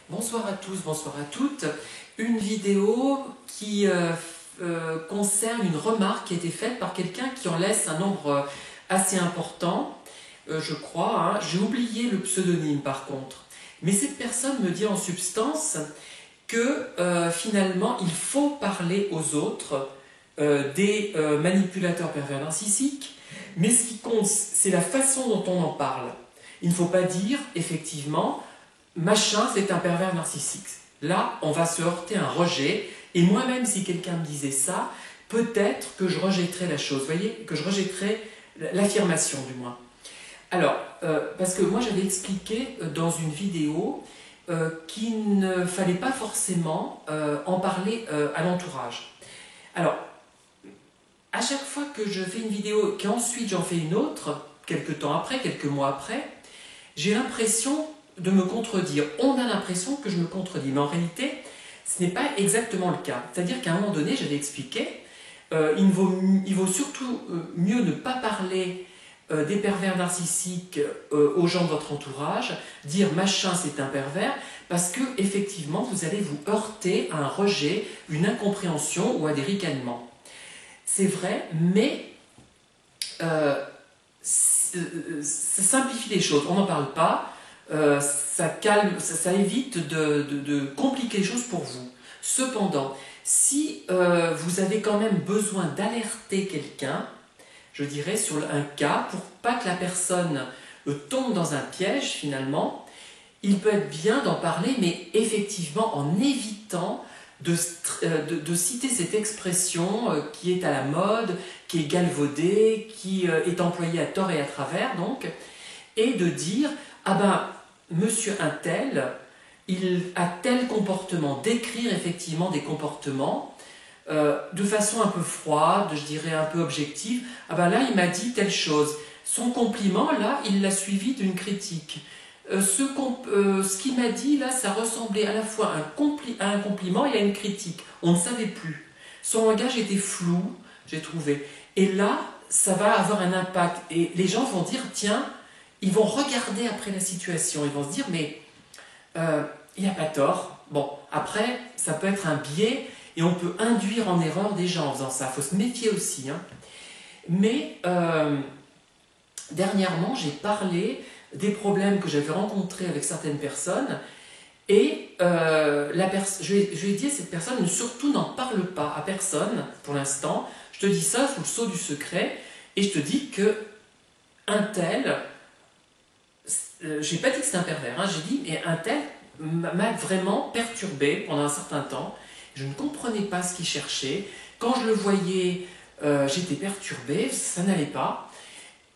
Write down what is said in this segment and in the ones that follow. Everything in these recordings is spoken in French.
Bonsoir à tous, bonsoir à toutes. Une vidéo qui concerne une remarque qui a été faite par quelqu'un qui en laisse un nombre assez important, je crois. Hein. J'ai oublié le pseudonyme par contre. Mais cette personne me dit en substance que finalement il faut parler aux autres des manipulateurs pervers narcissiques, mais ce qui compte, c'est la façon dont on en parle. Il ne faut pas dire, effectivement, machin, c'est un pervers narcissique. Là, on va se heurter à un rejet, et moi-même, si quelqu'un me disait ça, peut-être que je rejetterais la chose, vous voyez, que je rejetterais l'affirmation, du moins. Alors, parce que moi, j'avais expliqué dans une vidéo qu'il ne fallait pas forcément en parler à l'entourage. Alors, à chaque fois que je fais une vidéo, qu'ensuite j'en fais une autre, quelques temps après, quelques mois après, j'ai l'impression de me contredire. On a l'impression que je me contredis, mais en réalité, ce n'est pas exactement le cas. C'est-à-dire qu'à un moment donné, j'avais expliqué, il vaut surtout mieux ne pas parler des pervers narcissiques aux gens de votre entourage, dire machin c'est un pervers, parce que effectivement vous allez vous heurter à un rejet, une incompréhension ou à des ricanements. C'est vrai, mais ça simplifie les choses. On n'en parle pas. Ça calme, ça évite de compliquer les choses pour vous. Cependant, si vous avez quand même besoin d'alerter quelqu'un, je dirais sur un cas, pour pas que la personne tombe dans un piège finalement, il peut être bien d'en parler, mais effectivement en évitant de citer cette expression qui est à la mode, qui est galvaudée, qui est employée à tort et à travers, donc, et de dire « Ah ben, monsieur untel, il a tel comportement », décrire effectivement des comportements de façon un peu froide, je dirais un peu objective. « Ah ben là, il m'a dit telle chose. Son compliment, là, il l'a suivi d'une critique. Ce qu'il m'a dit, là, ça ressemblait à la fois à un compliment et à une critique. On ne savait plus. Son langage était flou, j'ai trouvé. Et là, ça va avoir un impact. Et les gens vont dire, tiens, ils vont regarder après la situation. Ils vont se dire, mais il n'y a pas tort. Bon, après, ça peut être un biais et on peut induire en erreur des gens en faisant ça. Il faut se méfier aussi. Hein. Mais dernièrement, j'ai parlé des problèmes que j'avais rencontrés avec certaines personnes et je lui ai dit à cette personne, surtout n'en parle pas à personne pour l'instant, je te dis ça sous le sceau du secret et je te dis que un tel, j'ai pas dit que c'est un pervers, hein, j'ai dit mais un tel m'a vraiment perturbé pendant un certain temps, je ne comprenais pas ce qu'il cherchait, quand je le voyais j'étais perturbée, ça n'allait pas.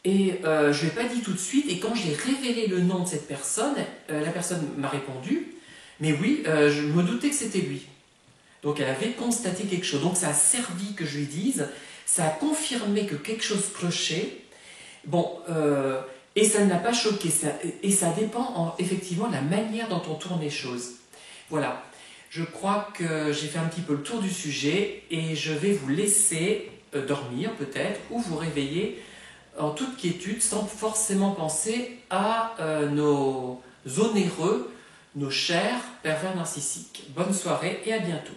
Et je ne lui ai pas dit tout de suite, et quand j'ai révélé le nom de cette personne, la personne m'a répondu, mais oui, je me doutais que c'était lui. Donc elle avait constaté quelque chose, donc ça a servi que je lui dise, ça a confirmé que quelque chose clochait, bon, et ça ne l'a pas choqué, et ça dépend effectivement de la manière dont on tourne les choses. Voilà, je crois que j'ai fait un petit peu le tour du sujet, et je vais vous laisser dormir peut-être, ou vous réveiller en toute quiétude, sans forcément penser à nos onéreux, nos chers pervers narcissiques. Bonne soirée et à bientôt.